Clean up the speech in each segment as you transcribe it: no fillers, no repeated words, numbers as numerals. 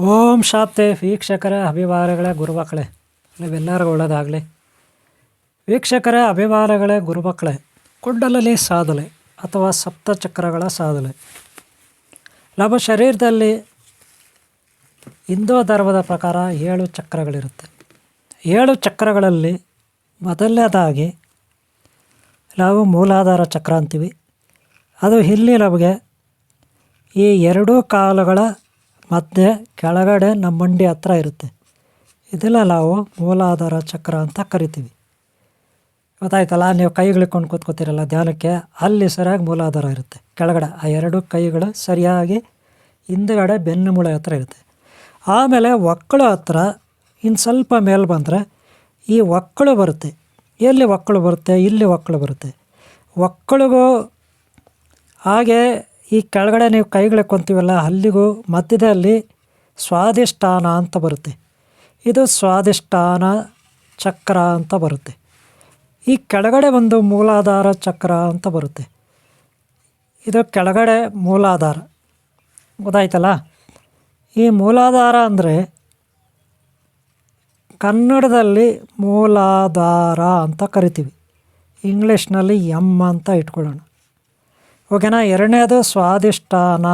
ಓಂ ಶಾಂತಿ ವೀಕ್ಷಕರ ಅಭಿಮಾನಿಗಳೇ ಗುರುಮಕ್ಕಳೇ ನೀವೆಲ್ಲರಿಗೂ ಒಳ್ಳೆಯದಾಗಲಿ. ವೀಕ್ಷಕರ ಅಭಿಮಾನಿಗಳೇ ಗುರುಮಕ್ಕಳೇ, ಕುಂಡಲಿನಿ ಸಾಧನೆ ಅಥವಾ ಸಪ್ತಚಕ್ರಗಳ ಸಾಧನೆ ನಮ್ಮ ಶರೀರದಲ್ಲಿ ಹಿಂದೂ ಧರ್ಮದ ಪ್ರಕಾರ 7 ಚಕ್ರಗಳಿರುತ್ತೆ. 7 ಚಕ್ರಗಳಲ್ಲಿ ಮೊದಲನೇದಾಗಿ ನಾವು ಮೂಲಾಧಾರ ಚಕ್ರ ಅಂತೀವಿ. ಅದು ಇಲ್ಲಿ ನಮಗೆ ಈ 2 ಕಾಲುಗಳ ಮಧ್ಯೆ ಕೆಳಗಡೆ ನಮ್ಮ ಮಂಡಿ ಹತ್ರ ಇರುತ್ತೆ. ಇದೆಲ್ಲ ನಾವು ಮೂಲಾಧಾರ ಚಕ್ರ ಅಂತ ಕರಿತೀವಿ. ಗೊತ್ತಾಯ್ತಲ್ಲ, ನೀವು ಕೈಗಳಿಕೊಂಡು ಕೂತ್ಕೋತೀರಲ್ಲ ಧ್ಯಾನಕ್ಕೆ, ಅಲ್ಲಿ ಸರಿಯಾಗಿ ಮೂಲಾಧಾರ ಇರುತ್ತೆ ಕೆಳಗಡೆ. ಆ 2 ಕೈಗಳು ಸರಿಯಾಗಿ ಹಿಂದುಗಡೆ ಬೆನ್ನು ಮೂಳೆ ಹತ್ರ ಇರುತ್ತೆ. ಆಮೇಲೆ ಒಕ್ಕಳು ಹತ್ರ ಇನ್ನು ಸ್ವಲ್ಪ ಮೇಲೆ ಬಂದರೆ ಈ ಒಕ್ಕಳು ಬರುತ್ತೆ. ಎಲ್ಲಿ ಒಕ್ಕಳು ಬರುತ್ತೆ? ಇಲ್ಲಿ ಒಕ್ಕಳು ಬರುತ್ತೆ. ಒಕ್ಕಳಿಗೂ ಹಾಗೆ ಈ ಕೆಳಗಡೆ ನೀವು ಕೈಗಳಿಕೊಂತೀವಲ್ಲ ಅಲ್ಲಿಗೂ ಮಧ್ಯದಲ್ಲಿ ಸ್ವಾಧಿಷ್ಠಾನ ಅಂತ ಬರುತ್ತೆ. ಇದು ಸ್ವಾಧಿಷ್ಠಾನ ಚಕ್ರ ಅಂತ ಬರುತ್ತೆ. ಈ ಕೆಳಗಡೆ ಒಂದು ಮೂಲಾಧಾರ ಚಕ್ರ ಅಂತ ಬರುತ್ತೆ. ಇದು ಕೆಳಗಡೆ ಮೂಲಾಧಾರ. ಗೊತ್ತಾಯ್ತಲ್ಲ, ಈ ಮೂಲಾಧಾರ ಅಂದರೆ ಕನ್ನಡದಲ್ಲಿ ಮೂಲಾಧಾರ ಅಂತ ಕರಿತೀವಿ, ಇಂಗ್ಲೀಷ್ನಲ್ಲಿ ಎಮ್ ಅಂತ ಇಟ್ಕೊಳ್ಳೋಣ. ಓಕೆನಾ. ಎರಡನೇದು ಸ್ವಾಧಿಷ್ಠಾನ,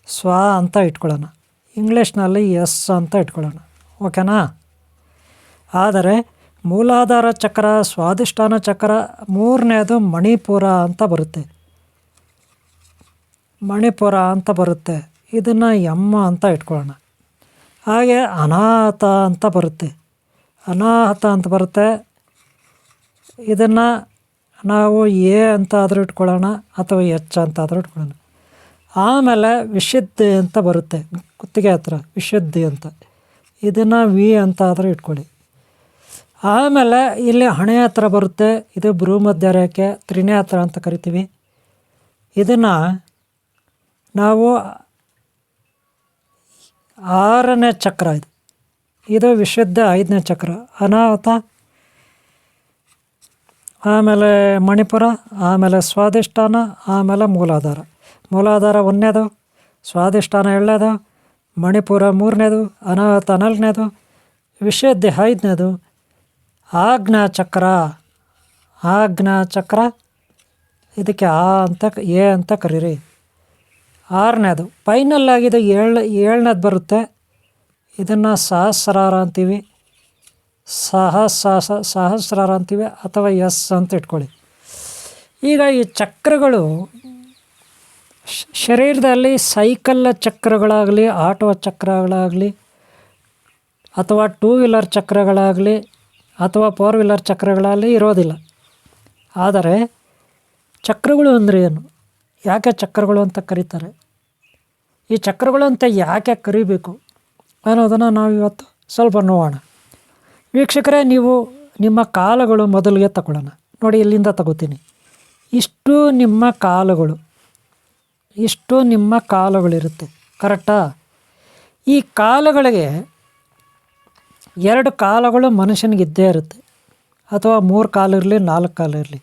ಸ್ವ ಅಂತ ಇಟ್ಕೊಳ್ಳೋಣ, ಇಂಗ್ಲೀಷ್ನಲ್ಲಿ ಎಸ್ ಅಂತ ಇಟ್ಕೊಳ್ಳೋಣ. ಓಕೆನಾ. ಆದರೆ ಮೂಲಾಧಾರ ಚಕ್ರ, ಸ್ವಾಧಿಷ್ಠಾನ ಚಕ್ರ, ಮೂರನೇದು ಮಣಿಪುರ ಅಂತ ಬರುತ್ತೆ. ಮಣಿಪುರ ಅಂತ ಬರುತ್ತೆ, ಇದನ್ನು ಎಮ್ಮ ಅಂತ ಇಟ್ಕೊಳ್ಳೋಣ. ಹಾಗೆ ಅನಾಹತ ಅಂತ ಬರುತ್ತೆ. ಅನಾಹತ ಅಂತ ಬರುತ್ತೆ, ಇದನ್ನು ನಾವು ಎ ಅಂತ ಆದರೂ ಇಟ್ಕೊಳ್ಳೋಣ ಅಥವಾ ಎಚ್ ಅಂತ ಆದರೂ ಇಟ್ಕೊಳ್ಳೋಣ. ಆಮೇಲೆ ವಿಶುದ್ಧಿ ಅಂತ ಬರುತ್ತೆ, ಕುತ್ತಿಗೆ ಹತ್ರ ವಿಶುದ್ಧಿ ಅಂತ, ಇದನ್ನು ವಿ ಅಂತ ಆದರೂ ಇಟ್ಕೊಳ್ಳಿ. ಆಮೇಲೆ ಇಲ್ಲಿ ಹಣೆ ಹತ್ರ ಬರುತ್ತೆ, ಇದು ಭ್ರೂಮಧ್ಯ ರೇಖೆ, ತ್ರಿನೇತ್ರ ಅಂತ ಕರಿತೀವಿ. ಇದನ್ನು ನಾವು 6ನೇ ಚಕ್ರ. ಇದು ವಿಶುದ್ಧ 5ನೇ ಚಕ್ರ. ಅನಾಹುತ, ಆಮೇಲೆ ಮಣಿಪುರ, ಆಮೇಲೆ ಸ್ವಾಧಿಷ್ಠಾನ, ಆಮೇಲೆ ಮೂಲಾಧಾರ. ಮೂಲಾಧಾರ 1ನೇದು, ಸ್ವಾಧಿಷ್ಠಾನ 2ನೇದು, ಮಣಿಪುರ 3ನೇದು, ಅನಾಹುತ 4ನೇದು, ವಿಶುದ್ಧಿ 5ನೇದು, ಆಜ್ಞಾ ಚಕ್ರ. ಆಜ್ಞಾ ಚಕ್ರ ಇದಕ್ಕೆ ಎ ಅಂತ ಕರೀರಿ, 6ನೇದು. ಫೈನಲ್ ಆಗಿದೆ 7ನೇದು ಬರುತ್ತೆ, ಇದನ್ನು ಸಹಸ್ರಾರ ಅಂತೀವಿ, ಸಹಸ್ರಾರ ಅಂತೀವಿ ಅಥವಾ ಎಸ್ ಅಂತ ಇಟ್ಕೊಳ್ಳಿ. ಈಗ ಈ ಚಕ್ರಗಳು ಶರೀರದಲ್ಲಿ ಸೈಕಲ್ ಚಕ್ರಗಳಾಗಲಿ, ಆಟೋ ಚಕ್ರಗಳಾಗಲಿ, ಅಥವಾ 2 ವೀಲರ್ ಚಕ್ರಗಳಾಗಲಿ, ಅಥವಾ 4 ವೀಲರ್ ಚಕ್ರಗಳಾಗಲಿ ಇರೋದಿಲ್ಲ. ಆದರೆ ಚಕ್ರಗಳು ಅಂದರೆ ಏನು, ಯಾಕೆ ಚಕ್ರಗಳು ಅಂತ ಕರೀತಾರೆ, ಈ ಚಕ್ರಗಳು ಅಂತ ಯಾಕೆ ಕರಿಬೇಕು ಅನ್ನೋದನ್ನು ನಾವು ಇವತ್ತು ಸ್ವಲ್ಪ ನೋಡೋಣ. ವೀಕ್ಷಕರೇ, ನೀವು ನಿಮ್ಮ ಕಾಲುಗಳು ಮೊದಲಿಗೆ ತಗೊಳ್ಳೋಣ. ನೋಡಿ, ಇಲ್ಲಿಂದ ತಗೋತೀನಿ. ಇಷ್ಟು ನಿಮ್ಮ ಕಾಲುಗಳಿರುತ್ತೆ, ಕರೆಕ್ಟಾ? ಈ ಕಾಲುಗಳಿಗೆ 2 ಕಾಲುಗಳು ಮನುಷ್ಯನಿಗೆ ಇದ್ದೇ ಇರುತ್ತೆ, ಅಥವಾ 3 ಕಾಲು ಇರಲಿ, 4 ಕಾಲು ಇರಲಿ.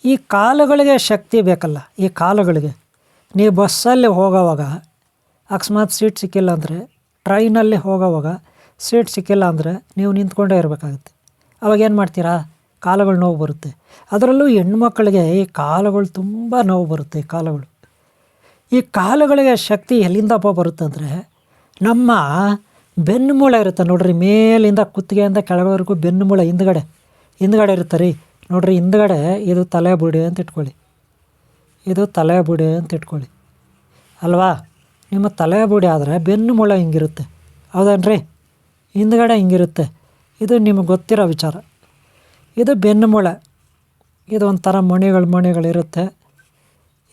ಈ ಕಾಲುಗಳಿಗೆ ಶಕ್ತಿ ಬೇಕಲ್ಲ. ಈ ಕಾಲುಗಳಿಗೆ ನೀವು ಬಸ್ಸಲ್ಲಿ ಹೋಗೋವಾಗ ಅಕಸ್ಮಾತ್ ಸೀಟ್ ಸಿಕ್ಕಿಲ್ಲ ಅಂದರೆ, ಟ್ರೈನಲ್ಲಿ ಹೋಗೋವಾಗ ಸೀಟ್ ಸಿಕ್ಕಿಲ್ಲ ಅಂದರೆ ನೀವು ನಿಂತ್ಕೊಂಡೇ ಇರಬೇಕಾಗುತ್ತೆ. ಅವಾಗ ಏನು ಮಾಡ್ತೀರಾ? ಕಾಲುಗಳು ನೋವು ಬರುತ್ತೆ. ಅದರಲ್ಲೂ ಹೆಣ್ಮಕ್ಳಿಗೆ ಈ ಕಾಲುಗಳು ತುಂಬ ನೋವು ಬರುತ್ತೆ. ಈ ಕಾಲುಗಳಿಗೆ ಶಕ್ತಿ ಎಲ್ಲಿಂದಪ್ಪ ಬರುತ್ತೆ ಅಂದರೆ, ನಮ್ಮ ಬೆನ್ನು ಮೂಳೆ ಇರುತ್ತೆ ನೋಡ್ರಿ, ಮೇಲಿಂದ ಕುತ್ತಿಗೆಯಿಂದ ಕೆಳಗವರೆಗೂ ಬೆನ್ನು ಮೂಳೆ ಹಿಂದ್ಗಡೆ ಇರುತ್ತೆ ರೀ. ನೋಡ್ರಿ, ಹಿಂದ್ಗಡೆ ಇದು ತಲೆ ಬುಡಿ ಅಂತ ಇಟ್ಕೊಳ್ಳಿ, ಇದು ತಲೆ ಬುಡಿ ಅಂತ ಇಟ್ಕೊಳ್ಳಿ ಅಲ್ವಾ. ನಿಮ್ಮ ತಲೆ ಬುಡಿ ಆದರೆ ಬೆನ್ನು ಮೂಳೆ ಹಿಂಗಿರುತ್ತೆ, ಹೌದೇನ್ರಿ? ಹಿಂದ್ಗಡೆ ಹಿಂಗಿರುತ್ತೆ. ಇದು ನಿಮಗೆ ಗೊತ್ತಿರೋ ವಿಚಾರ. ಇದು ಬೆನ್ನು ಮೂಳೆ, ಇದು ಒಂಥರ ಮಣಿಗಳಿರುತ್ತೆ.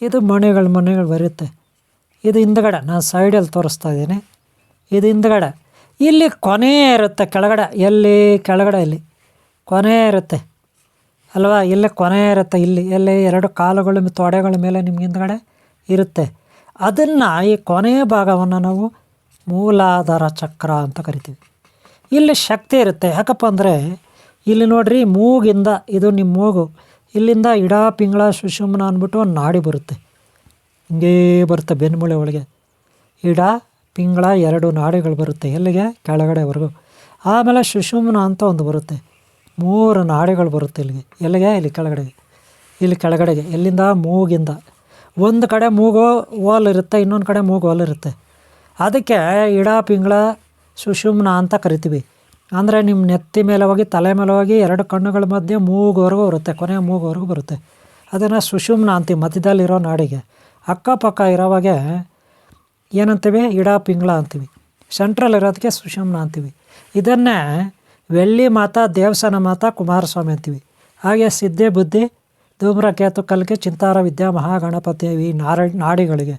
ಇದು ಮಣಿಗಳು ಬರುತ್ತೆ. ಇದು ಹಿಂದ್ಗಡೆ, ನಾನು ಸೈಡಲ್ಲಿ ತೋರಿಸ್ತಾ ಇದ್ದೀನಿ. ಇದು ಹಿಂದ್ಗಡೆ, ಇಲ್ಲಿ ಕೊನೆ ಇರುತ್ತೆ ಕೆಳಗಡೆ. ಎಲ್ಲಿ? ಕೆಳಗಡೆ ಇಲ್ಲಿ ಕೊನೆ ಇರುತ್ತೆ ಅಲ್ವಾ, ಇಲ್ಲಿ ಕೊನೆ ಇರುತ್ತೆ. ಎಲ್ಲಿ 2 ಕಾಲುಗಳು ತೊಡೆಗಳ ಮೇಲೆ ನಿಮ್ಗೆ ಹಿಂದ್ಗಡೆ ಇರುತ್ತೆ. ಅದನ್ನು, ಈ ಕೊನೆಯ ಭಾಗವನ್ನು ನಾವು ಮೂಲಾಧಾರ ಚಕ್ರ ಅಂತ ಕರಿತೀವಿ. ಇಲ್ಲಿ ಶಕ್ತಿ ಇರುತ್ತೆ. ಯಾಕಪ್ಪ ಅಂದರೆ ಇಲ್ಲಿ ನೋಡ್ರಿ, ಮೂಗಿಂದ, ಇದು ನಿಮ್ಮ ಮೂಗು, ಇಲ್ಲಿಂದ ಇಡ ಪಿಂಗಳ ಸುಷುಮ್ನ ಅಂದ್ಬಿಟ್ಟು ಒಂದು ನಾಡಿ ಬರುತ್ತೆ, ಹಿಂಗೇ ಬರುತ್ತೆ ಬೆನ್ನುಮೂಳೆ ಒಳಗೆ. ಇಡ ಪಿಂಗಳ 2 ನಾಡಿಗಳು ಬರುತ್ತೆ, ಎಲ್ಲಿಗೆ? ಕೆಳಗಡೆವರೆಗೂ. ಆಮೇಲೆ ಸುಷುಮ್ನ ಅಂತ ಒಂದು ಬರುತ್ತೆ, 3 ನಾಡಿಗಳು ಬರುತ್ತೆ ಇಲ್ಲಿಗೆ, ಎಲ್ಲಿಗೆ? ಇಲ್ಲಿ ಕೆಳಗಡೆಗೆ. ಇಲ್ಲಿ ಕೆಳಗಡೆಗೆ ಎಲ್ಲಿಂದ? ಮೂಗಿಂದ. ಒಂದು ಕಡೆ ಮೂಗು ಓಲ್ ಇರುತ್ತೆ, ಇನ್ನೊಂದು ಕಡೆ ಮೂಗು ಓಲ್ ಇರುತ್ತೆ. ಅದಕ್ಕೆ ಇಡ ಪಿಂಗಳ ಸುಷುಮ್ನ ಅಂತ ಕರಿತೀವಿ. ಅಂದರೆ ನಿಮ್ಮ ನೆತ್ತಿ ಮೇಲೆ ಹೋಗಿ ತಲೆ ಮೇಲೆ ಹೋಗಿ 2 ಕಣ್ಣುಗಳ ಮಧ್ಯೆ ಮೂಗುವರೆಗೂ ಬರುತ್ತೆ, ಕೊನೆಯ ಮೂಗುವರೆಗೂ ಬರುತ್ತೆ. ಅದನ್ನು ಸುಷುಮ್ನ ಅಂತೀವಿ, ಮಧ್ಯದಲ್ಲಿರೋ ನಾಡಿಗೆ. ಅಕ್ಕಪಕ್ಕ ಇರೋವಾಗೆ ಏನಂತೀವಿ? ಇಡ ಪಿಂಗಳ ಅಂತೀವಿ. ಸೆಂಟ್ರಲ್ ಇರೋದಕ್ಕೆ ಸುಷುಮ್ನ ಅಂತೀವಿ. ಇದನ್ನೇ ವೆಳ್ಳಿ ಮಾತಾ, ದೇವಸನ ಮಾತಾ, ಕುಮಾರಸ್ವಾಮಿ ಅಂತೀವಿ. ಹಾಗೆ ಸಿದ್ಧಿ, ಬುದ್ಧಿ, ಧೂಮ್ರಕೇತು, ಕಲ್ಕಿ, ಚಿಂತಾರ, ವಿದ್ಯಾ, ಮಹಾಗಣಪತಿ ಈ ನಾಡಿಗಳಿಗೆ.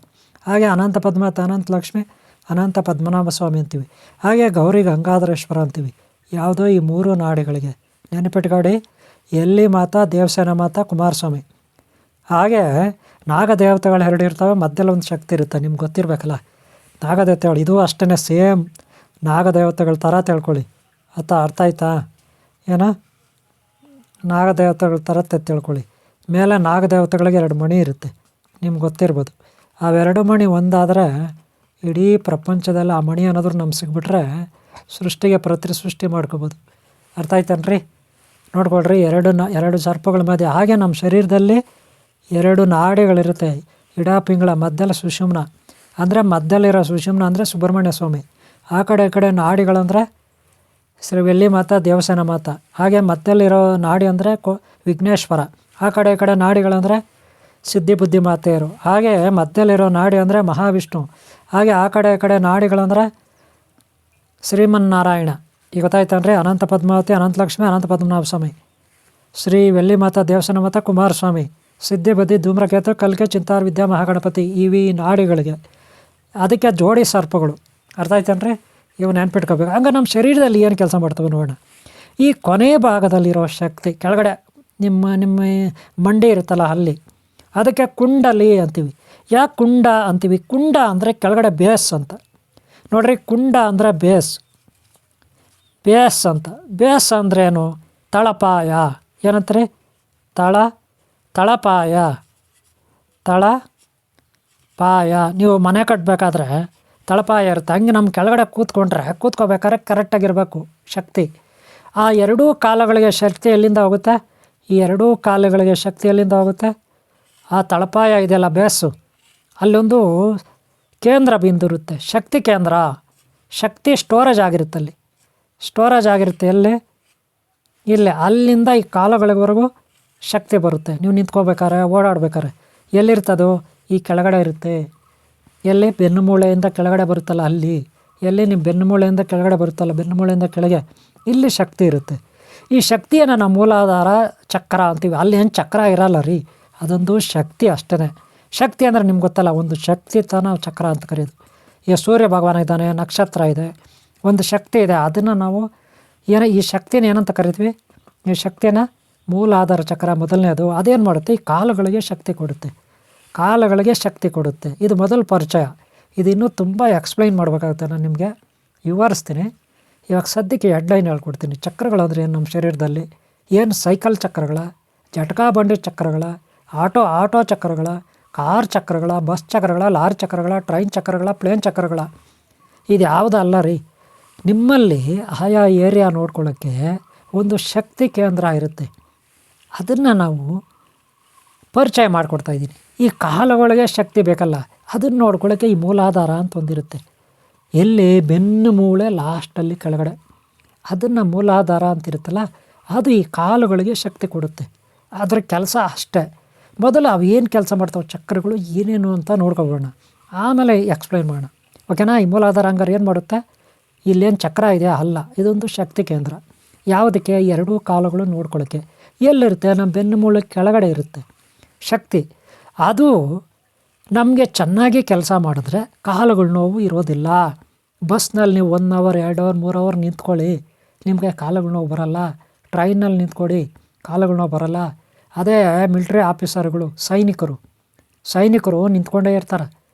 ಹಾಗೆ ಅನಂತ ಪದ್ಮಾವತಿ, ಅನಂತ ಲಕ್ಷ್ಮಿ, ಅನಂತ ಪದ್ಮನಾಭ ಸ್ವಾಮಿ ಅಂತೀವಿ. ಹಾಗೆ ಗೌರಿ ಗಂಗಾಧರೇಶ್ವರ ಅಂತೀವಿ. ಯಾವುದೋ ಈ 3 ನಾಡಿಗಳಿಗೆ ನೆನಪಿಟ್ಕೊಳ್ಳಿ. ಎಲ್ಲಿ ಮಾತಾ, ದೇವಸೇನ ಮಾತಾ, ಕುಮಾರಸ್ವಾಮಿ. ಹಾಗೆ ನಾಗದೇವತೆಗಳು 2 ಇರ್ತವೆ, ಮಧ್ಯದಲ್ಲಿ ಒಂದು ಶಕ್ತಿ ಇರುತ್ತೆ, ನಿಮ್ಗೆ ಗೊತ್ತಿರಬೇಕಲ್ಲ ನಾಗದೇವತೆಗಳು. ಇದು ಅಷ್ಟೇ ಸೇಮ್ ನಾಗದೇವತೆಗಳ ಥರ ತಿಳ್ಕೊಳ್ಳಿ. ಅರ್ಥ ಆಯ್ತಾ? ಏನೋ ನಾಗದೇವತೆಗಳ ಥರ ತಿಳ್ಕೊಳ್ಳಿ. ಮೇಲೆ ನಾಗದೇವತೆಗಳಿಗೆ 2 ಮಣಿ ಇರುತ್ತೆ, ನಿಮ್ಗೆ ಗೊತ್ತಿರ್ಬೋದು. ಅವೆರಡು ಮಣಿ ಒಂದಾದರೆ ಇಡೀ ಪ್ರಪಂಚದಲ್ಲಿ ಆ ಮಣಿ ಅನ್ನೋದ್ರು ನಮ್ಗೆ ಸಿಗ್ಬಿಟ್ರೆ ಸೃಷ್ಟಿಗೆ ಸೃಷ್ಟಿ ಮಾಡ್ಕೋಬೋದು. ಅರ್ಥ ಆಯ್ತನ್ರಿ? ನೋಡ್ಕೊಳ್ರಿ, 2 ಸರ್ಪಗಳ ಮಧ್ಯೆ. ಹಾಗೆ ನಮ್ಮ ಶರೀರದಲ್ಲಿ 2 ನಾಡಿಗಳಿರುತ್ತೆ, ಇಡ ಪಿಂಗಳ, ಮಧ್ಯದಲ್ಲಿ ಸುಷುಮ್ನ. ಅಂದರೆ ಮಧ್ಯದಲ್ಲಿರೋ ಸುಷುಮ್ನ ಅಂದರೆ ಸುಬ್ರಹ್ಮಣ್ಯ ಸ್ವಾಮಿ. ಆ ಕಡೆ ಈ ಕಡೆ ನಾಡಿಗಳಂದರೆ ಶ್ರೀ ವೆಳ್ಳಿ ಮಾತಾ, ದೇವಸೇನ ಮಾತಾ. ಹಾಗೆ ಮಧ್ಯದಲ್ಲಿರೋ ನಾಡಿ ಅಂದರೆ ವಿಘ್ನೇಶ್ವರ. ಆ ಕಡೆ ಈ ಕಡೆ ನಾಡಿಗಳಂದರೆ ಸಿದ್ಧಿ, ಬುದ್ಧಿ ಮಾತೆಯರು. ಹಾಗೆ ಮಧ್ಯದಲ್ಲಿರೋ ನಾಡಿ ಅಂದರೆ ಮಹಾವಿಷ್ಣು. ಹಾಗೆ ಆ ಕಡೆ ಈ ಕಡೆ ನಾಡಿಗಳಂದರೆ ಶ್ರೀಮನ್ನಾರಾಯಣ. ಈಗ ಗೊತ್ತಾಯ್ತನ್ರಿ? ಅನಂತ ಪದ್ಮಾವತಿ, ಅನಂತ ಲಕ್ಷ್ಮಿ, ಅನಂತ ಪದ್ಮನಾಭ ಸ್ವಾಮಿ. ಶ್ರೀ ವೆಳ್ಳಿ ಮಾತಾ, ದೇವಸೇನ ಮಾತಾ, ಕುಮಾರಸ್ವಾಮಿ. ಸಿದ್ಧಿ, ಬುದ್ಧಿ, ಧೂಮ್ರಕೇತು, ಕಲ್ಕಿ, ಚಿಂತಾರ, ವಿದ್ಯಾ, ಮಹಾಗಣಪತಿ. ಇವಿ ನಾಡಿಗಳಿಗೆ. ಅದಕ್ಕೆ ಜೋಡಿ ಸರ್ಪಗಳು. ಅರ್ಥ ಆಯ್ತನ್ರಿ? ಇವು ನೆನ್ಪಿಟ್ಕೋಬೇಕು. ಹಂಗೆ ನಮ್ಮ ಶರೀರದಲ್ಲಿ ಏನು ಕೆಲಸ ಮಾಡ್ತವೆ ನೋಡೋಣ. ಈ ಕೊನೆ ಭಾಗದಲ್ಲಿರೋ ಶಕ್ತಿ ಕೆಳಗಡೆ ನಿಮ್ಮ ಮಂಡಿ ಇರುತ್ತಲ್ಲ ಅಲ್ಲಿ, ಅದಕ್ಕೆ ಕುಂಡಲಿ ಅಂತೀವಿ. ಯಾಕೆ ಕುಂಡ ಅಂತೀವಿ? ಕುಂಡ ಅಂದರೆ ಕೆಳಗಡೆ ಬೇಸ್ ಅಂತ. ನೋಡ್ರಿ, ಕುಂಡ ಅಂದರೆ ಬೇಸ್ ಅಂತ. ಬೇಸ್ ಅಂದ್ರೇನು? ತಳಪಾಯ. ಏನಂತಾರೆ? ತಳಪಾಯ. ನೀವು ಮನೆ ಕಟ್ಟಬೇಕಾದ್ರೆ ತಳಪಾಯ ಇರುತ್ತೆ. ಹಂಗೆ ನಮ್ಮ ಕೆಳಗಡೆ ಕೂತ್ಕೋಬೇಕಾದ್ರೆ ಕರೆಕ್ಟಾಗಿರಬೇಕು ಶಕ್ತಿ. ಆ 2 ಕಾಲಗಳಿಗೆ ಶಕ್ತಿ ಎಲ್ಲಿಂದ ಹೋಗುತ್ತೆ? ಈ 2 ಕಾಲಗಳಿಗೆ ಶಕ್ತಿ ಎಲ್ಲಿಂದ ಹೋಗುತ್ತೆ? ಆ ತಳಪಾಯ ಇದೆಯಲ್ಲ, ಬೇಸು, ಅಲ್ಲೊಂದು ಕೇಂದ್ರ ಬಿಂದು ಇರುತ್ತೆ, ಶಕ್ತಿ ಕೇಂದ್ರ. ಶಕ್ತಿ ಸ್ಟೋರೇಜ್ ಆಗಿರುತ್ತೆ ಅಲ್ಲಿ. ಸ್ಟೋರೇಜ್ ಆಗಿರುತ್ತೆ ಎಲ್ಲಿ? ಇಲ್ಲೇ. ಅಲ್ಲಿಂದ ಈ ಕಾಲುಗಳಿವರೆಗೂ ಶಕ್ತಿ ಬರುತ್ತೆ. ನೀವು ನಿಂತ್ಕೋಬೇಕಾರೆ, ಓಡಾಡ್ಬೇಕಾರೆ ಎಲ್ಲಿರ್ತದೋ? ಈ ಕೆಳಗಡೆ ಇರುತ್ತೆ. ಎಲ್ಲಿ? ಬೆನ್ನುಮೂಳೆಯಿಂದ ಕೆಳಗಡೆ ಬರುತ್ತಲ್ಲ ಅಲ್ಲಿ. ಎಲ್ಲಿ? ನಿಮ್ಮ ಬೆನ್ನುಮೂಳೆಯಿಂದ ಕೆಳಗಡೆ ಬರುತ್ತಲ್ಲ, ಬೆನ್ನುಮೂಳೆಯಿಂದ ಕೆಳಗೆ, ಇಲ್ಲಿ ಶಕ್ತಿ ಇರುತ್ತೆ. ಈ ಶಕ್ತಿಯನ್ನು ನಾವು ಮೂಲಾಧಾರ ಚಕ್ರ ಅಂತೀವಿ. ಅಲ್ಲಿ ಏನು ಚಕ್ರ ಇರಲ್ಲ ರೀ, ಅದೊಂದು ಶಕ್ತಿ ಅಷ್ಟೇ. ಶಕ್ತಿ ಅಂದರೆ ನಿಮ್ಗೆ ಗೊತ್ತಲ್ಲ, ಒಂದು ಶಕ್ತಿ ನಾವು ಚಕ್ರ ಅಂತ ಕರೆಯೋದು. ಈಗ ಸೂರ್ಯ ಭಗವಾನ ಇದ್ದಾನೆ, ನಕ್ಷತ್ರ ಇದೆ, ಒಂದು ಶಕ್ತಿ ಇದೆ. ಅದನ್ನು ನಾವು ಈ ಶಕ್ತಿನ ಏನಂತ ಕರಿತೀವಿ? ಈ ಶಕ್ತಿನ ಮೂಲಾಧಾರ ಚಕ್ರ ಮೊದಲನೇದು. ಅದೇನು ಮಾಡುತ್ತೆ? ಈ ಕಾಲುಗಳಿಗೆ ಶಕ್ತಿ ಕೊಡುತ್ತೆ. ಇದು ಮೊದಲ ಪರಿಚಯ. ಇದು ಇನ್ನೂ ತುಂಬ ಎಕ್ಸ್ಪ್ಲೈನ್ ಮಾಡಬೇಕಾಗುತ್ತೆ, ನಾನು ನಿಮಗೆ ವಿವರಿಸ್ತೀನಿ. ಇವಾಗ ಸದ್ಯಕ್ಕೆ ಹೆಡ್ಲೈನ್ ಹೇಳ್ಕೊಡ್ತೀನಿ. ಚಕ್ರಗಳಂದ್ರೆ ಏನು ನಮ್ಮ ಶರೀರದಲ್ಲಿ? ಏನು ಸೈಕಲ್ ಚಕ್ರಗಳ, ಜಟಕಾ ಬಂಡಿ ಚಕ್ರಗಳ, ಆಟೋ ಚಕ್ರಗಳ, ಕಾರ್ ಚಕ್ರಗಳ, ಬಸ್ ಚಕ್ರಗಳ, ಲಾರಿ ಚಕ್ರಗಳ, ಟ್ರೈನ್ ಚಕ್ರಗಳ, ಪ್ಲೇನ್ ಚಕ್ರಗಳ. ಇದು ಯಾವುದೂ ಅಲ್ಲ ರೀ. ನಿಮ್ಮಲ್ಲಿ ಆಯಾ ಏರಿಯಾ ನೋಡ್ಕೊಳ್ಳೋಕ್ಕೆ ಒಂದು ಶಕ್ತಿ ಕೇಂದ್ರ ಇರುತ್ತೆ. ಅದನ್ನು ನಾವು ಪರಿಚಯ ಮಾಡಿಕೊಡ್ತಾಯಿದ್ದೀನಿ. ಈ ಕಾಲುಗಳಿಗೆ ಶಕ್ತಿ ಬೇಕಲ್ಲ, ಅದನ್ನು ನೋಡ್ಕೊಳ್ಳೋಕ್ಕೆ ಈ ಮೂಲಾಧಾರ ಅಂತ ಒಂದಿರುತ್ತೆ. ಎಲ್ಲಿ? ಬೆನ್ನು ಮೂಳೆ ಲಾಸ್ಟಲ್ಲಿ ಕೆಳಗಡೆ. ಅದನ್ನು ಮೂಲಾಧಾರ ಅಂತಿರುತ್ತಲ್ಲ, ಅದು ಈ ಕಾಲುಗಳಿಗೆ ಶಕ್ತಿ ಕೊಡುತ್ತೆ. ಅದರ ಕೆಲಸ ಅಷ್ಟೇ. ಮೊದಲು ಅವು ಏನು ಕೆಲಸ ಮಾಡ್ತಾವೆ ಚಕ್ರಗಳು, ಏನೇನು ಅಂತ ನೋಡ್ಕೊಬೋಣ, ಆಮೇಲೆ ಎಕ್ಸ್ಪ್ಲೈನ್ ಮಾಡೋಣ. ಓಕೆನಾ? ಈ ಮೂಲಾಧಾರ ಹಂಗಾರೆ ಏನು ಮಾಡುತ್ತೆ? ಇಲ್ಲೇನು ಚಕ್ರ ಇದೆ ಅಲ್ಲ, ಇದೊಂದು ಶಕ್ತಿ ಕೇಂದ್ರ. ಯಾವುದಕ್ಕೆ? 2 ಕಾಲುಗಳು ನೋಡ್ಕೊಳ್ಳೋಕ್ಕೆ. ಎಲ್ಲಿರುತ್ತೆ? ನಮ್ಮ ಬೆನ್ನು ಮೂಳೆ ಕೆಳಗಡೆ ಇರುತ್ತೆ ಶಕ್ತಿ. ಅದು ನಮಗೆ ಚೆನ್ನಾಗಿ ಕೆಲಸ ಮಾಡಿದ್ರೆ ಕಾಲುಗಳ ನೋವು ಇರೋದಿಲ್ಲ. ಬಸ್ನಲ್ಲಿ ನೀವು 1 ಅವರ್ 2 ಅವರ್ 3 ಅವರ್ ನಿಂತ್ಕೊಳ್ಳಿ, ನಿಮಗೆ ಕಾಲುಗಳ ನೋವು ಬರೋಲ್ಲ. ಟ್ರೈನಲ್ಲಿ ನಿಂತ್ಕೊಳ್ಳಿ, ಕಾಲುಗಳ ನೋವು ಬರೋಲ್ಲ. ಅದೇ ಮಿಲ್ಟ್ರಿ ಆಫೀಸರ್ಗಳು, ಸೈನಿಕರು ನಿಂತ್ಕೊಂಡೇ ಇರ್ತಾರೆ.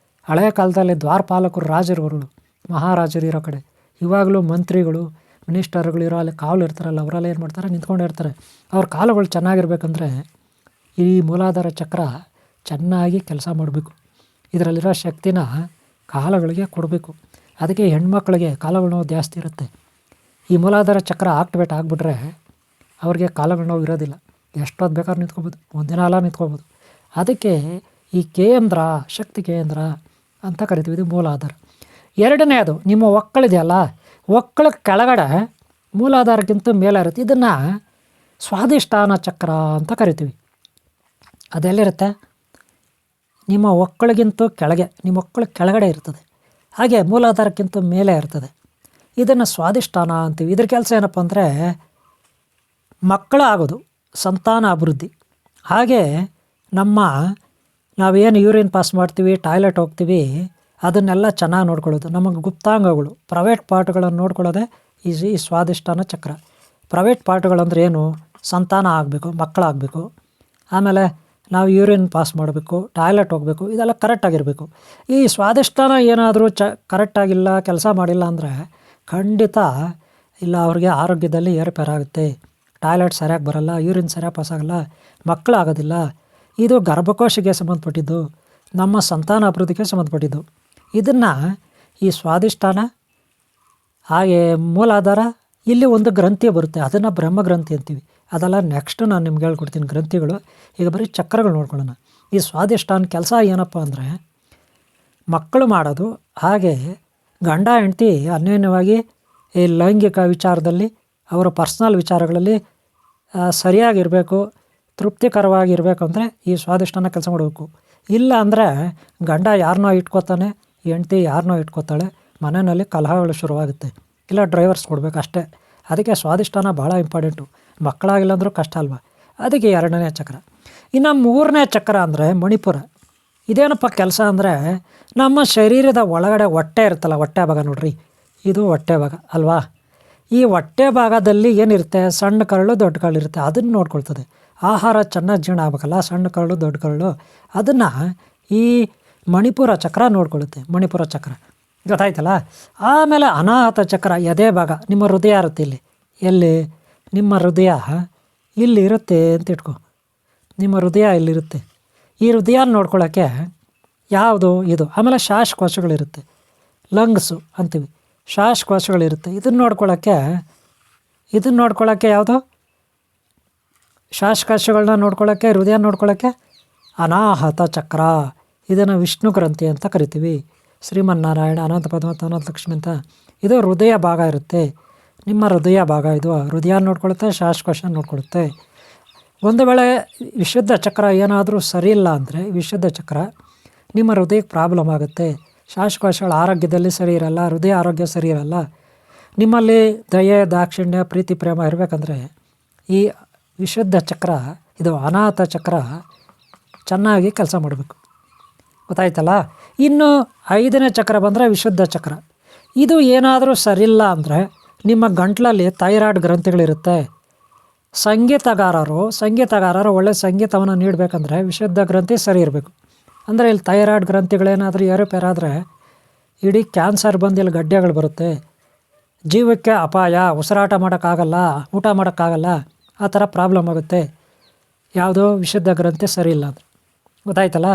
ಹಳೆಯ ಕಾಲದಲ್ಲಿ ದ್ವಾರಪಾಲಕರು, ರಾಜರುಗಳು, ಮಹಾರಾಜರು ಇರೋ ಕಡೆ, ಇವಾಗಲೂ ಮಂತ್ರಿಗಳು, ಮಿನಿಸ್ಟರ್ಗಳು ಇರೋ ಅಲ್ಲಿ ಕಾವಲು ಇರ್ತಾರಲ್ಲ, ಅವರೆಲ್ಲ ಏನು ಮಾಡ್ತಾರೆ? ನಿಂತ್ಕೊಂಡೇ ಇರ್ತಾರೆ. ಅವ್ರ ಕಾಲುಗಳು ಚೆನ್ನಾಗಿರ್ಬೇಕಂದ್ರೆ ಈ ಮೂಲಾಧಾರ ಚಕ್ರ ಚೆನ್ನಾಗಿ ಕೆಲಸ ಮಾಡಬೇಕು. ಇದರಲ್ಲಿರೋ ಶಕ್ತಿನ ಕಾಲುಗಳಿಗೆ ಕೊಡಬೇಕು. ಅದಕ್ಕೆ ಹೆಣ್ಮಕ್ಳಿಗೆ ಕಾಲುಗಳ ನೋವು ಜಾಸ್ತಿ ಇರುತ್ತೆ. ಈ ಮೂಲಾಧಾರ ಚಕ್ರ ಆಕ್ಟಿವೇಟ್ ಆಗಿಬಿಟ್ರೆ ಅವ್ರಿಗೆ ಕಾಲುಗಳ ನೋವು ಇರೋದಿಲ್ಲ. ಎಷ್ಟೊತ್ತು ಬೇಕಾದ್ರೂ ನಿಂತ್ಕೊಬೋದು, ಒಂದಿನ ಅಲ್ಲ ನಿಂತ್ಕೊಬೋದು. ಅದಕ್ಕೆ ಈ ಕೇಂದ್ರ, ಶಕ್ತಿ ಕೇಂದ್ರ ಅಂತ ಕರಿತೀವಿ. ಇದು ಮೂಲಾಧಾರ. ಎರಡನೇದು ನಿಮ್ಮ ಒಕ್ಕಳಿದೆಯಲ್ಲ, ಒಕ್ಕಳ ಕೆಳಗಡೆ ಮೂಲಾಧಾರಕ್ಕಿಂತ ಮೇಲೆ ಇರುತ್ತೆ. ಇದನ್ನು ಸ್ವಾಧಿಷ್ಠಾನ ಚಕ್ರ ಅಂತ ಕರಿತೀವಿ. ಅದೆಲ್ಲಿರುತ್ತೆ? ನಿಮ್ಮ ಒಕ್ಕಳಿಗಿಂತ ಕೆಳಗೆ, ನಿಮ್ಮ ಒಕ್ಕಳ ಕೆಳಗಡೆ ಇರ್ತದೆ. ಹಾಗೆ ಮೂಲಾಧಾರಕ್ಕಿಂತ ಮೇಲೆ ಇರ್ತದೆ. ಇದನ್ನು ಸ್ವಾಧಿಷ್ಠಾನ ಅಂತೀವಿ. ಇದ್ರ ಕೆಲಸ ಏನಪ್ಪ ಅಂದರೆ ಮಕ್ಕಳು ಆಗೋದು, ಸಂತಾನ ಅಭಿವೃದ್ಧಿ. ಹಾಗೆ ನಾವೇನು ಯೂರಿನ್ ಪಾಸ್ ಮಾಡ್ತೀವಿ, ಟಾಯ್ಲೆಟ್ ಹೋಗ್ತೀವಿ, ಅದನ್ನೆಲ್ಲ ಚೆನ್ನಾಗಿ ನೋಡ್ಕೊಳ್ಳೋದು. ನಮಗೆ ಗುಪ್ತಾಂಗಗಳು, ಪ್ರೈವೇಟ್ ಪಾರ್ಟ್ಗಳನ್ನು ನೋಡ್ಕೊಳ್ಳೋದೇ ಈ ಸ್ವಾಧಿಷ್ಠಾನ ಚಕ್ರ. ಪ್ರೈವೇಟ್ ಪಾರ್ಟ್ಗಳಂದ್ರೆ ಏನು? ಸಂತಾನ ಆಗಬೇಕು, ಮಕ್ಕಳಾಗಬೇಕು, ಆಮೇಲೆ ನಾವು ಯೂರಿನ್ ಪಾಸ್ ಮಾಡಬೇಕು, ಟಾಯ್ಲೆಟ್ ಹೋಗಬೇಕು, ಇದೆಲ್ಲ ಕರೆಕ್ಟಾಗಿರಬೇಕು. ಈ ಸ್ವಾಧಿಷ್ಠಾನ ಏನಾದರೂ ಕರೆಕ್ಟಾಗಿಲ್ಲ, ಕೆಲಸ ಮಾಡಿಲ್ಲ ಅಂದರೆ ಖಂಡಿತ ಇಲ್ಲ, ಅವ್ರಿಗೆ ಆರೋಗ್ಯದಲ್ಲಿ ಏರುಪೇರಾಗುತ್ತೆ. ಟಾಯ್ಲೆಟ್ ಸರಿಯಾಗಿ ಬರೋಲ್ಲ, ಯೂರಿನ್ ಸರಿಯಾಗಿ ಪಾಸ್ ಆಗೋಲ್ಲ, ಮಕ್ಕಳಾಗೋದಿಲ್ಲ. ಇದು ಗರ್ಭಕೋಶಕ್ಕೆ ಸಂಬಂಧಪಟ್ಟಿದ್ದು, ನಮ್ಮ ಸಂತಾನ ಅಭಿವೃದ್ಧಿಗೆ ಸಂಬಂಧಪಟ್ಟಿದ್ದು. ಇದನ್ನು ಈ ಸ್ವಾಧಿಷ್ಠಾನ ಹಾಗೆ ಮೂಲಾಧಾರ, ಇಲ್ಲಿ ಒಂದು ಗ್ರಂಥಿ ಬರುತ್ತೆ, ಅದನ್ನು ಬ್ರಹ್ಮಗ್ರಂಥಿ ಅಂತೀವಿ. ಅದೆಲ್ಲ ನೆಕ್ಸ್ಟ್ ನಾನು ನಿಮ್ಗೆ ಹೇಳ್ಕೊಡ್ತೀನಿ ಗ್ರಂಥಿಗಳು. ಈಗ ಬರೀ ಚಕ್ರಗಳು ನೋಡ್ಕೊಳ್ಳೋಣ. ಈ ಸ್ವಾಧಿಷ್ಠಾನ ಕೆಲಸ ಏನಪ್ಪ ಅಂದರೆ ಮಕ್ಕಳು ಮಾಡೋದು, ಹಾಗೆ ಗಂಡ ಹೆಂಡತಿ ಅನ್ಯೋನ್ಯವಾಗಿ ಈ ಲೈಂಗಿಕ ವಿಚಾರದಲ್ಲಿ, ಅವರ ಪರ್ಸ್ನಲ್ ವಿಚಾರಗಳಲ್ಲಿ ಸರಿಯಾಗಿರಬೇಕು, ತೃಪ್ತಿಕರವಾಗಿರಬೇಕು ಅಂದರೆ ಈ ಸ್ವಾಧಿಷ್ಠಾನ ಕೆಲಸ ಮಾಡಬೇಕು. ಇಲ್ಲ ಅಂದರೆ ಗಂಡ ಯಾರನ್ನೋ ಇಟ್ಕೋತಾನೆ, ಹೆಂಡತಿ ಯಾರನ್ನೋ ಇಟ್ಕೋತಾಳೆ, ಮನೆಯಲ್ಲಿ ಕಲಹಗಳು ಶುರುವಾಗುತ್ತೆ. ಇಲ್ಲ ಡ್ರೈವರ್ಸ್ ಕೊಡಬೇಕು ಅಷ್ಟೇ. ಅದಕ್ಕೆ ಸ್ವಾಧಿಷ್ಠಾನ ಭಾಳ ಇಂಪಾರ್ಟೆಂಟು. ಮಕ್ಕಳಾಗಿಲ್ಲ ಅಂದರೂ ಕಷ್ಟ ಅಲ್ವಾ? ಅದಕ್ಕೆ ಎರಡನೇ ಚಕ್ರ. ಇನ್ನು ಮೂರನೇ ಚಕ್ರ ಅಂದರೆ ಮಣಿಪುರ. ಇದೇನಪ್ಪ ಕೆಲಸ ಅಂದರೆ ನಮ್ಮ ಶರೀರದ ಒಳಗಡೆ ಹೊಟ್ಟೆ ಇರುತ್ತಲ್ಲ, ಹೊಟ್ಟೆ ಭಾಗ ನೋಡ್ರಿ, ಇದು ಹೊಟ್ಟೆ ಭಾಗ ಅಲ್ವಾ? ಈ ಹೊಟ್ಟೆ ಭಾಗದಲ್ಲಿ ಏನಿರುತ್ತೆ? ಸಣ್ಣ ಕರಳು, ದೊಡ್ಡ ಕರಳು ಇರುತ್ತೆ. ಅದನ್ನು ನೋಡ್ಕೊಳ್ತದೆ. ಆಹಾರ ಚೆನ್ನಾಗಿ ಜೀರ್ಣ ಆಗಬೇಕಲ್ಲ, ಸಣ್ಣ ಕರಳು, ದೊಡ್ಡ ಕರಳು, ಅದನ್ನು ಈ ಮಣಿಪುರ ಚಕ್ರ ನೋಡ್ಕೊಳ್ಳುತ್ತೆ. ಮಣಿಪುರ ಚಕ್ರ ಗೊತ್ತಾಯ್ತಲ್ಲ. ಆಮೇಲೆ ಅನಾಹತ ಚಕ್ರ, ಎದೆ ಭಾಗ, ನಿಮ್ಮ ಹೃದಯ ಇರುತ್ತೆ ಇಲ್ಲಿ. ಎಲ್ಲಿ? ನಿಮ್ಮ ಹೃದಯ ಇಲ್ಲಿ ಇರುತ್ತೆ ಅಂತ ಇಟ್ಕೊ. ನಿಮ್ಮ ಹೃದಯ ಇಲ್ಲಿರುತ್ತೆ. ಈ ಹೃದಯ ನೋಡ್ಕೊಳ್ಳೋಕ್ಕೆ ಯಾವುದು? ಇದು. ಆಮೇಲೆ ಶ್ವಾಸಕೋಶಗಳಿರುತ್ತೆ, ಲಂಗ್ಸು ಅಂತೀವಿ, ಶ್ವಾಸಕೋಶಗಳಿರುತ್ತೆ. ಇದನ್ನು ನೋಡ್ಕೊಳ್ಳೋಕ್ಕೆ ಯಾವುದು? ಶ್ವಾಸಕೋಶಗಳನ್ನ ನೋಡ್ಕೊಳ್ಳೋಕ್ಕೆ, ಹೃದಯ ನೋಡ್ಕೊಳ್ಳೋಕ್ಕೆ ಅನಾಹತ ಚಕ್ರ. ಇದನ್ನು ವಿಷ್ಣು ಗ್ರಂಥಿ ಅಂತ ಕರಿತೀವಿ. ಶ್ರೀಮನ್ನಾರಾಯಣ, ಅನಂತ ಪದ್ಮಾವತ, ಅನಂತ ಲಕ್ಷ್ಮಿ ಅಂತ ಇದು ಹೃದಯ ಭಾಗ ಇರುತ್ತೆ. ನಿಮ್ಮ ಹೃದಯ ಭಾಗ ಇದು. ಹೃದಯ ನೋಡ್ಕೊಳ್ಳುತ್ತೆ, ಶ್ವಾಸಕೋಶ ನೋಡ್ಕೊಳ್ಳುತ್ತೆ. ಒಂದು ವೇಳೆ ವಿಶುದ್ಧ ಚಕ್ರ ಏನಾದರೂ ಸರಿ ಇಲ್ಲ ಅಂದರೆ, ವಿಶುದ್ಧ ಚಕ್ರ ನಿಮ್ಮ ಹೃದಯಕ್ಕೆ ಪ್ರಾಬ್ಲಮ್ ಆಗುತ್ತೆ. ಶ್ವಾಸಕೋಶಗಳ ಆರೋಗ್ಯದಲ್ಲಿ ಸರಿ ಇರಲ್ಲ, ಹೃದಯ ಆರೋಗ್ಯ ಸರಿ ಇರಲ್ಲ. ನಿಮ್ಮಲ್ಲಿ ದಯೆ, ದಾಕ್ಷಿಣ್ಯ, ಪ್ರೀತಿ, ಪ್ರೇಮ ಇರಬೇಕಂದ್ರೆ ಈ ವಿಶುದ್ಧ ಚಕ್ರ, ಇದು ಅನಾಹತ ಚಕ್ರ ಚೆನ್ನಾಗಿ ಕೆಲಸ ಮಾಡಬೇಕು. ಗೊತ್ತಾಯ್ತಲ್ಲ. ಇನ್ನು ಐದನೇ ಚಕ್ರ ಬಂದರೆ ವಿಶುದ್ಧ ಚಕ್ರ. ಇದು ಏನಾದರೂ ಸರಿಯಿಲ್ಲ ಅಂದರೆ ನಿಮ್ಮ ಗಂಟ್ಲಲ್ಲಿ ಥೈರಾಯ್ಡ್ ಗ್ರಂಥಿಗಳಿರುತ್ತೆ. ಸಂಗೀತಗಾರರು ಒಳ್ಳೆ ಸಂಗೀತವನ್ನು ನೀಡಬೇಕಂದ್ರೆ ವಿಶುದ್ಧ ಗ್ರಂಥಿ ಸರಿ ಇರಬೇಕು. ಅಂದರೆ ಇಲ್ಲಿ ಥೈರಾಯ್ಡ್ ಗ್ರಂಥಿಗಳೇನಾದರೂ ಏರುಪೇರಾದರೆ ಇಡೀ ಕ್ಯಾನ್ಸರ್ ಬಂದು ಇಲ್ಲಿ ಗಡ್ಡೆಗಳು ಬರುತ್ತೆ, ಜೀವಕ್ಕೆ ಅಪಾಯ, ಉಸಿರಾಟ ಮಾಡೋಕ್ಕಾಗಲ್ಲ, ಊಟ ಮಾಡೋಕ್ಕಾಗಲ್ಲ, ಆ ಥರ ಪ್ರಾಬ್ಲಮ್ ಆಗುತ್ತೆ. ಯಾವುದೋ ವಿಶುದ್ಧ ಗ್ರಂಥಿ ಸರಿ ಇಲ್ಲ ಅಂದರೆ. ಗೊತ್ತಾಯ್ತಲ್ಲ.